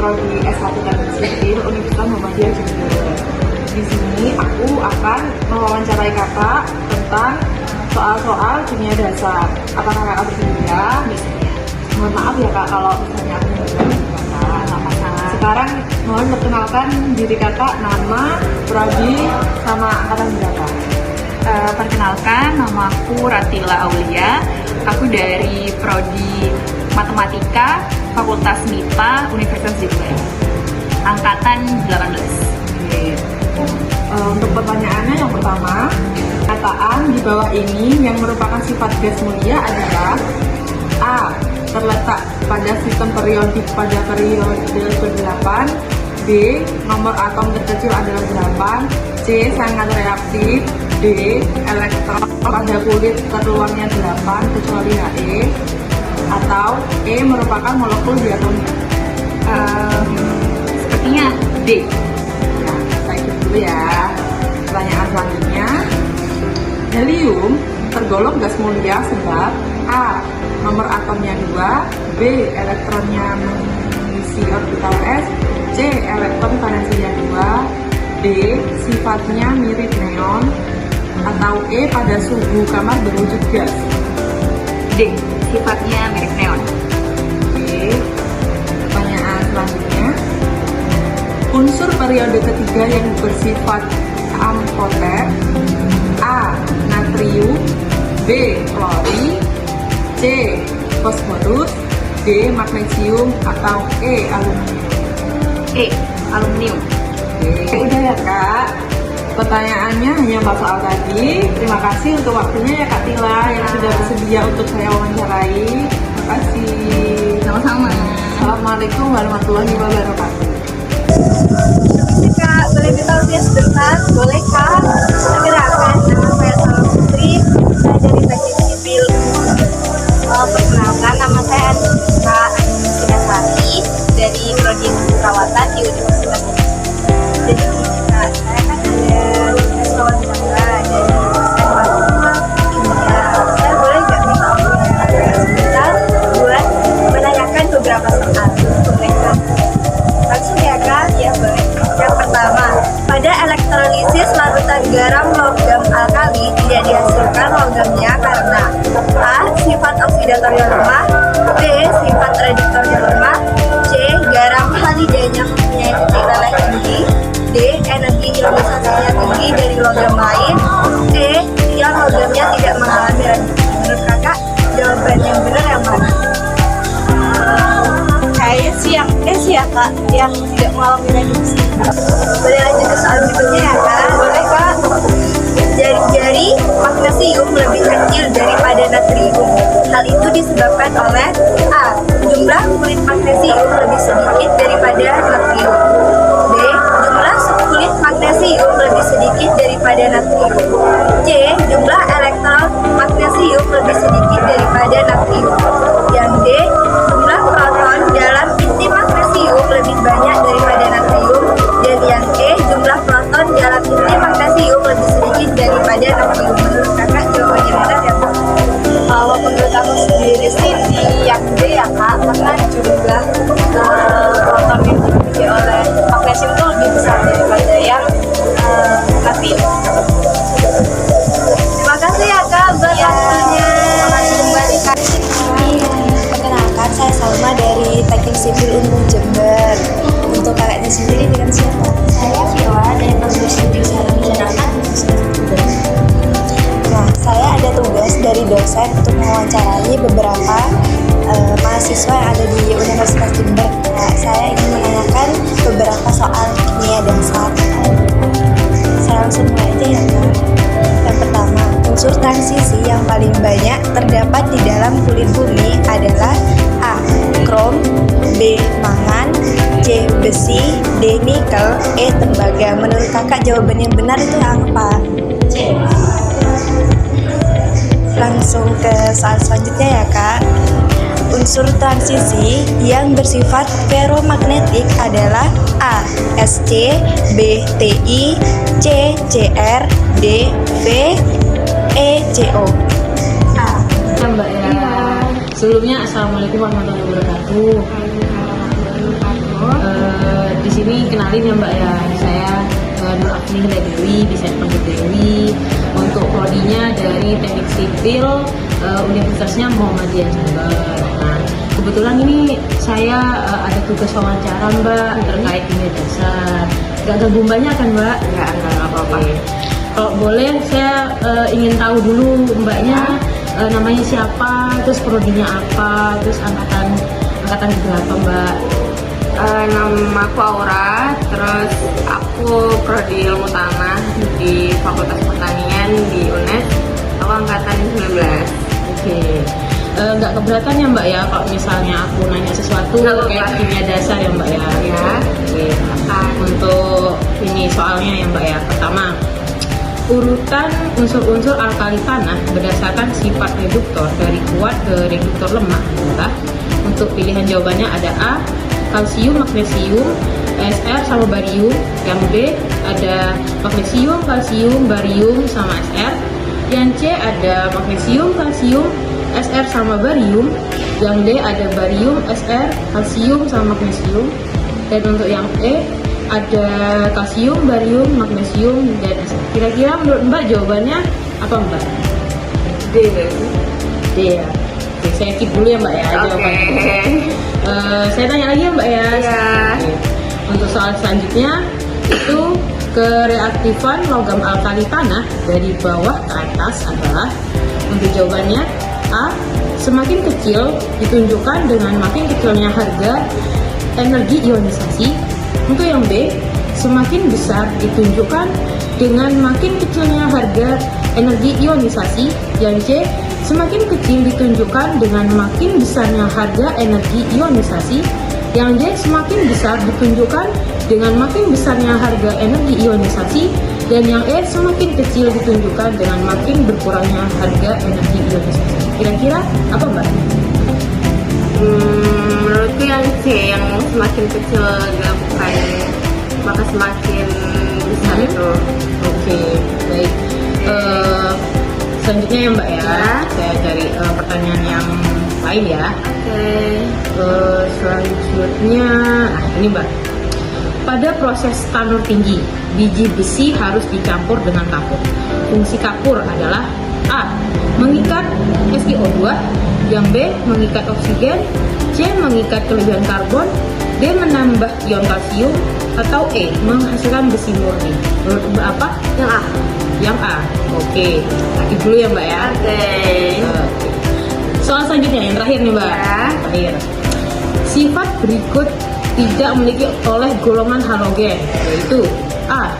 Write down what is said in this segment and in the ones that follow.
Prodi S1 Teknik Sipil Universitas Muhammadiyah Jember. Di sini aku akan mewawancarai kakak tentang soal-soal kimia dasar. Apakah kakak bersedia? Mohon maaf ya kak kalau misalnya aku bersedia kakak. Sekarang mohon perkenalkan diri kakak, nama, prodi, sama angkatan berapa? Perkenalkan, nama aku Ratila Aulia. Aku dari Prodi Matematika Fakultas MIPA Universitas Jember, angkatan 18. Oke. Untuk pertanyaannya yang pertama, kataan di bawah ini yang merupakan sifat gas mulia adalah A. Terletak pada sistem periodik pada periode ke-8. B. Nomor atom terkecil adalah 8. C. Sangat reaktif. D. Elektron pada kulit terluarnya 8 kecuali He. Atau E. Merupakan molekul diatomi. Sepertinya D. Nah, kita ikut dulu ya. Pertanyaan selanjutnya, helium tergolong gas mulia sebab A. Nomor atomnya 2. B. Elektronnya mengisi orbital S. C. Elektron valensinya 2. D. Sifatnya mirip neon. Atau E. Pada suhu kamar berwujud gas. D. Sifatnya mirip neon. Oke. Pertanyaan selanjutnya, unsur periode ketiga yang bersifat amfoter. A. Natrium. B. Klori. C. Fosforus. D. Magnesium. Atau E. Aluminium. E. Aluminium. Oke, udah ya kak. Pertanyaannya hanya 4 soal tadi. Terima kasih untuk waktunya ya Kak Tila yang sudah bersedia untuk saya wawancarai. Terima kasih. Sama-sama. Assalamualaikum warahmatullahi wabarakatuh. Kak, boleh minta usia sebentar? Boleh kak? Perkenalkan, nama saya Salma Putri. Saya dari Teknik Sipil. Perkenalkan, nama saya Anissa Sari dari Prodi Perawatan di Universitas. Jadi kak, saya kan ada kawan saya dari kimia. Saya boleh nggak minta waktunya sebentar buat menanyakan beberapa soal untuk mereka? Langsung ya kak? Ya boleh. Yang pertama, pada elektrolisis larutan garam logam alkali tidak dihasilkan logamnya karena A. Sifat oksidatornya lemah. B. Sifat reduktornya lemah. C. Garam halidanya mempunyai titik leleh tinggi. D. Energi ionisasinya tinggi dari logam lain. E. Yang logamnya tidak mengalami reduksi. Menurut kakak, jawaban yang benar yang mana? Kayaknya sih yang sih ya kak, yang tidak mengalami reduksi. Boleh lanjut ke soal berikutnya ya kak? Boleh kak. Jari-jari magnesium lebih kecil daripada natrium. Hal itu disebabkan oleh A. Jumlah kulit magnesium lebih sedikit daripada natrium. B. Jumlah kulit magnesium lebih sedikit daripada natrium. C. Jumlah elektron magnesium lebih sedikit daripada natrium. Yang D. Jumlah proton dalam inti magnesium lebih banyak daripada natrium. Dan yang E. Jumlah proton dalam inti magnesium lebih sedikit daripada natrium. Menurut kakak jawabannya benar ya kak? Kalau menurut aku sendiri sih di yang D ya kak, karena jumlah proton yang dimiliki oleh magnesium itu lebih besar daripada yang natrium. Terima kasih ya kak buat waktunya. Terima kasih kembali kak. Perkenalkan, saya Salma dari Teknik Sipil Unmu Jember. Untuk kakaknya sendiri dengan siapa? Saya Viola dari Teknik Sipil Sarjana. Nah, saya ada tugas dari dosen untuk mewawancarai beberapa mahasiswa yang ada di Universitas Jember. Nah, saya ingin menanyakan beberapa soal kimia dasar. Saya langsung mulai aja ya kak. Yang pertama, unsur transisi yang paling banyak terdapat di dalam kulit bumi adalah A. Krom. B. Mangan. C. Besi. D. Nikel. E. Tembaga. Menurut kakak jawaban yang benar itu apa? C. Langsung ke soal selanjutnya ya kak. Unsur transisi yang bersifat ferromagnetik adalah A. Sc. B. Ti. C. Cr. D. V. E. Co. A. Mbak ya. Sebelumnya assalamualaikum warahmatullahi wabarakatuh. di sini kenalin ya Mbak ya, saya Nur Afni Dewi, bisa dipanggil Dewi. Untuk prodinya dari Teknik Sipil Universitasnya Muhammadiyah Jember. Nah, kebetulan ini saya ada tugas wawancara Mbak terkait kimia dasar. Gak ganggu Mbaknya kan Mbak? Enggak apa-apa. Oke. Kalau boleh saya ingin tahu dulu Mbaknya namanya siapa, terus prodinya apa, terus angkatan berapa Mbak? Nama aku Aura, terus aku prodi ilmu tanah di Fakultas Pertanian di UNES. Aku angkatan 19. Oke. Nggak keberatan ya Mbak ya kalau misalnya aku nanya sesuatu Nggak terkait apa-apa. kimia dasar ya Mbak ya? Ya. Oke. Untuk ini soalnya ya Mbak ya. Pertama, urutan unsur-unsur alkali tanah berdasarkan sifat reduktor dari kuat ke reduktor lemah adalah, untuk pilihan jawabannya ada A, kalsium, magnesium, Sr sama barium. Yang B ada magnesium, kalsium, barium sama Sr. Yang C ada magnesium, kalsium, Sr sama barium. Yang D ada barium, Sr, kalsium sama magnesium. Dan untuk yang E ada kalsium, barium, magnesium, dan Sr. Kira-kira menurut Mbak jawabannya apa Mbak? D. D ya. Oke, saya keep dulu ya Mbak ya jawabannya. Saya tanya lagi ya Mbak ya. Iya. Oke. Untuk soal selanjutnya itu kereaktifan logam alkali tanah dari bawah ke atas adalah, untuk jawabannya A, semakin kecil ditunjukkan dengan makin kecilnya harga energi ionisasi. Untuk yang B, semakin besar ditunjukkan dengan makin kecilnya harga energi ionisasi. Yang C, semakin kecil ditunjukkan dengan makin besarnya harga energi ionisasi. Yang D, semakin besar ditunjukkan dengan makin besarnya harga energi ionisasi. Dan yang E, semakin kecil ditunjukkan dengan makin berkurangnya harga energi ionisasi. Kira-kira apa Mbak? Menurutku yang C, yang semakin kecil dilakukan maka semakin besar itu. Oke, baik. Selanjutnya ya Mbak ya, saya cari pertanyaan yang lain ya. Selanjutnya, nah ini Mbak. Pada proses tanur tinggi, biji besi harus dicampur dengan kapur. Fungsi kapur adalah A, mengikat SiO2, yang B, mengikat oksigen, C, mengikat kelebihan karbon, D, menambah ion kalsium, atau E, menghasilkan besi murni. Menurut Mbak apa? Yang A. Yang A. Oke, lagi dulu ya Mbak ya. Oke. Soal selanjutnya yang terakhir nih Mbak. Ya. Terakhir. Sifat berikut tidak memiliki oleh golongan halogen, yaitu A,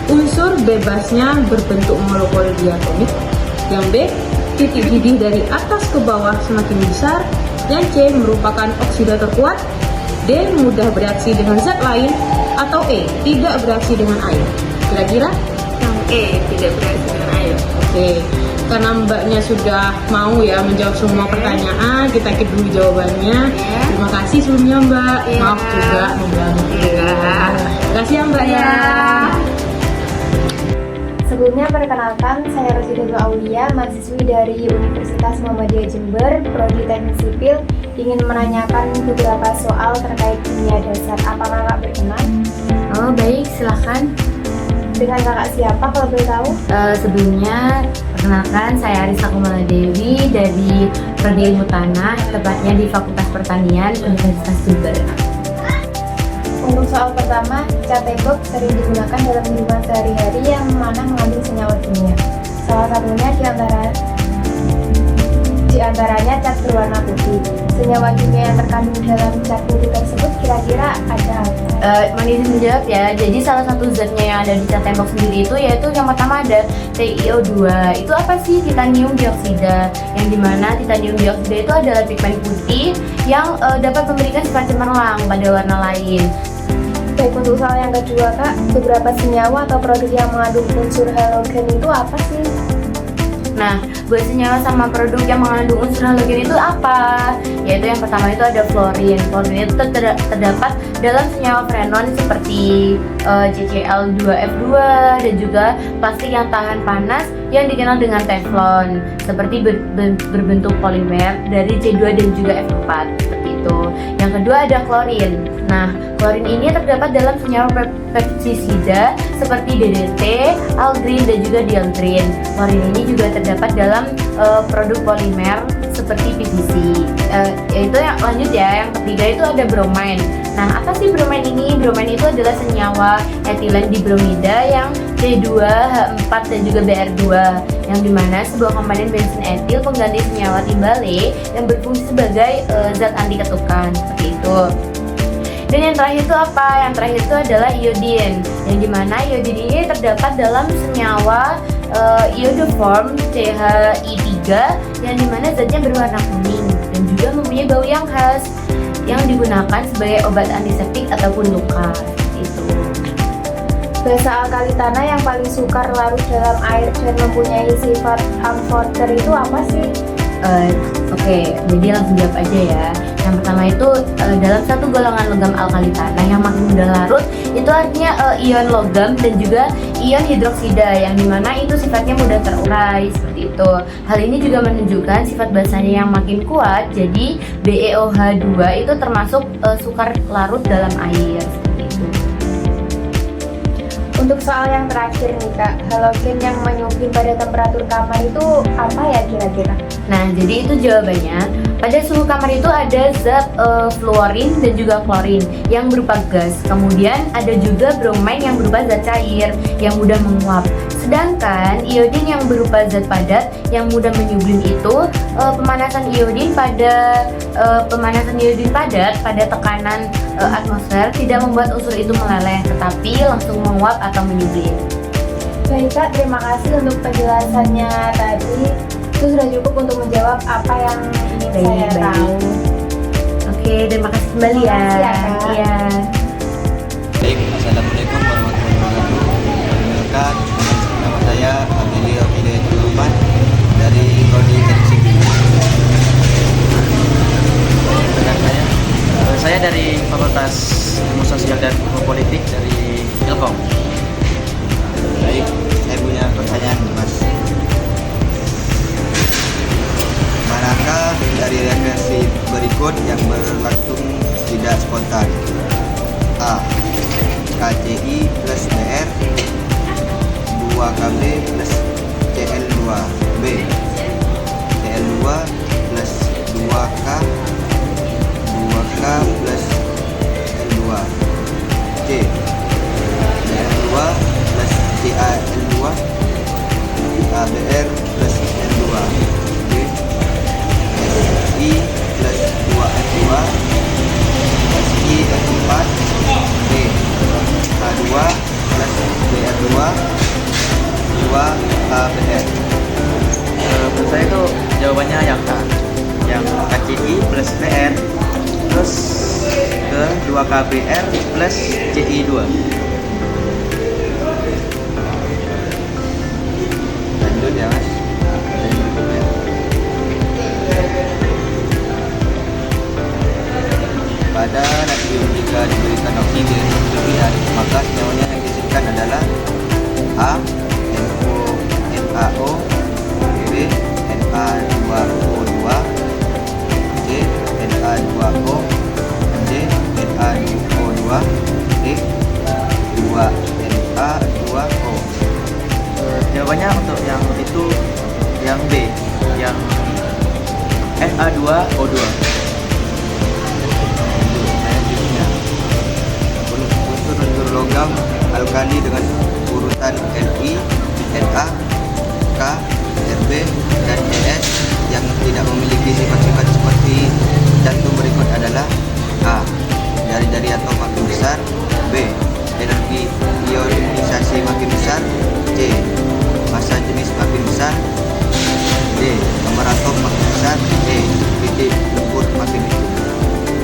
unsur bebasnya berbentuk molekul diatomik. Yang B, titik didih dari atas ke bawah semakin besar. Yang C, merupakan oksidator kuat. D, mudah bereaksi dengan zat lain. Atau E, tidak bereaksi dengan air. Kira-kira? Yang E, tidak bereaksi dengan air. Oke, karena Mbaknya sudah mau ya menjawab semua pertanyaan, kita keep dulu jawabannya. Terima kasih sebelumnya Mbak. Iya. Maaf juga mengganggu. Iya. Terima kasih ya Mbak ya. Sebelumnya perkenalkan, saya Rosidul Aulia, mahasiswi dari Universitas Muhammadiyah Jember, Prodi Teknik Sipil, ingin menanyakan beberapa soal terkait kimia dasar. Apa kakak berkenan? Oh baik, silahkan. Dengan kakak siapa kalau boleh tahu? Sebelumnya, perkenalkan saya Arisa Kumala Dewi dari Prodi Ilmu Tanah, tepatnya di Fakultas Pertanian Universitas Jember. Untuk soal pertama, cat tembok sering digunakan dalam kehidupan sehari-hari yang mana mengandung senyawa kimia. Salah satunya diantaranya cat berwarna putih. Senyawa kimia yang terkandung dalam cat putih tersebut kira-kira ada apa? Manis menjawab ya. Jadi salah satu zatnya yang ada di cat tembok sendiri itu yaitu yang pertama ada TiO2. Itu apa sih? Titanium dioksida. Yang dimana titanium dioksida itu adalah pigmen putih yang dapat memberikan sifat cemerlang pada warna lain. Baik, untuk soal yang kedua kak, beberapa senyawa atau produk yang mengandung unsur halogen itu apa sih? Nah, buat senyawa sama produk yang mengandung unsur halogen itu apa? Yaitu yang pertama itu ada fluorin. Fluorin itu terdapat dalam senyawa freon seperti CCl2F2 dan juga plastik yang tahan panas yang dikenal dengan teflon, seperti berbentuk polimer dari C2 dan juga F4 seperti itu. Yang kedua ada klorin. Nah, Klorin ini terdapat dalam senyawa pestisida seperti DDT, aldrin, dan juga dieldrin. Klorin ini juga terdapat dalam produk polimer seperti PVC. Yaitu yang lanjut ya, yang ketiga itu ada bromine. Nah, apa sih bromine ini? Bromine itu adalah senyawa etilen dibromida yang C2H4 dan juga Br2, yang dimana sebuah komponen bensin etil pengganti senyawa timbale yang berfungsi sebagai zat anti ketukan, seperti itu. Dan yang terakhir itu apa? Yang terakhir itu adalah iodin, yang dimana iodin ini terdapat dalam senyawa iodoform CHI3, yang dimana zatnya berwarna kuning dan juga mempunyai bau yang khas, yang digunakan sebagai obat antiseptik ataupun luka. Itu. Basa alkali tanah yang paling sukar larut dalam air dan mempunyai sifat amforter itu apa sih? Oke, jadi langsung jawab aja ya. Yang pertama itu dalam satu golongan logam alkali tanah yang makin mudah larut itu artinya ion logam dan juga ion hidroksida, yang dimana itu sifatnya mudah terurai, seperti itu. Hal ini juga menunjukkan sifat basanya yang makin kuat. Jadi BeOH2 itu termasuk sukar larut dalam air, seperti itu. Untuk soal yang terakhir nih Kak, halogen yang menyuplai pada temperatur kamar itu apa ya kira-kira? Nah, jadi itu jawabannya. Pada suhu kamar itu ada zat fluorin dan juga klorin yang berupa gas. Kemudian ada juga bromine yang berupa zat cair yang mudah menguap. Sedangkan iodin yang berupa zat padat yang mudah menyublim itu pemanasan iodin padat pada tekanan atmosfer tidak membuat unsur itu meleleh, tetapi langsung menguap atau menyublim. Baik Kak, terima kasih untuk penjelasannya tadi. Itu sudah cukup untuk menjawab apa yang ingin saya tahu. Oke, terima kasih kembali ya. Terima kasih ya, Kak. Iya. Baik, assalamualaikum warahmatullahi wabarakatuh. Perkenalkan, nama saya Amelia Hidayatul Rahman dari Prodi Teknik Sipil. Saya dari Fakultas Ilmu Sosial dan Ilmu Politik dari Ilkom. Baik, saya punya pertanyaan, Mas. Manakah dari reaksi berikut yang berlangsung tidak spontan? A. KCI plus BR 2KB plus CL2. B. CL2 plus 2K 2K plus L2. C. CL2 plus CaL2 ABR plus L2. D. SI plus 2F2 SI F4. D. H2 plus BR2 2KBR. Menurut saya itu jawabannya yang A, yang KCI plus BR terus ke 2KBR plus CI2. Lanjut ya Mas. Pada natrium jika diberikan oksigen berlebihan, maka senyawanya yang dihasilkan adalah A. NaO, B. Na2O2, C. Na2O, D. Na2O2, E. 2Na2O. Jawabannya untuk yang itu yang B, yang Na2O2. Unsur-unsur logam alkali dengan urutan Li, Na, K, Rb, dan Es yang tidak memiliki sifat-sifat seperti cantum berikut adalah A. Jari-jari atom makin besar. B. Energi ionisasi makin besar. C. Massa jenis makin besar. D. Nomor atom makin besar. E. Titik lembut makin kecil.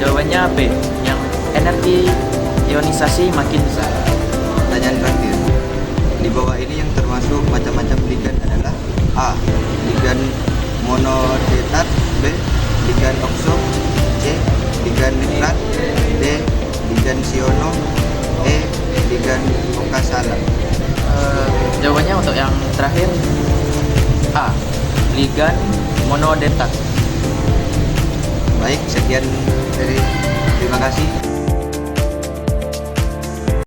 Jawabannya B, yang energi ionisasi makin besar. Pertanyaan terakhir. Di bawah ini yang termasuk macam-macam ligan adalah A. Ligan monodetat. B. Ligan okso. C. Ligan nitrat. D. Ligan siono. E. Ligan oksalat. Jawabannya untuk yang terakhir A, ligan monodetat. Baik, sekian dari terima kasih.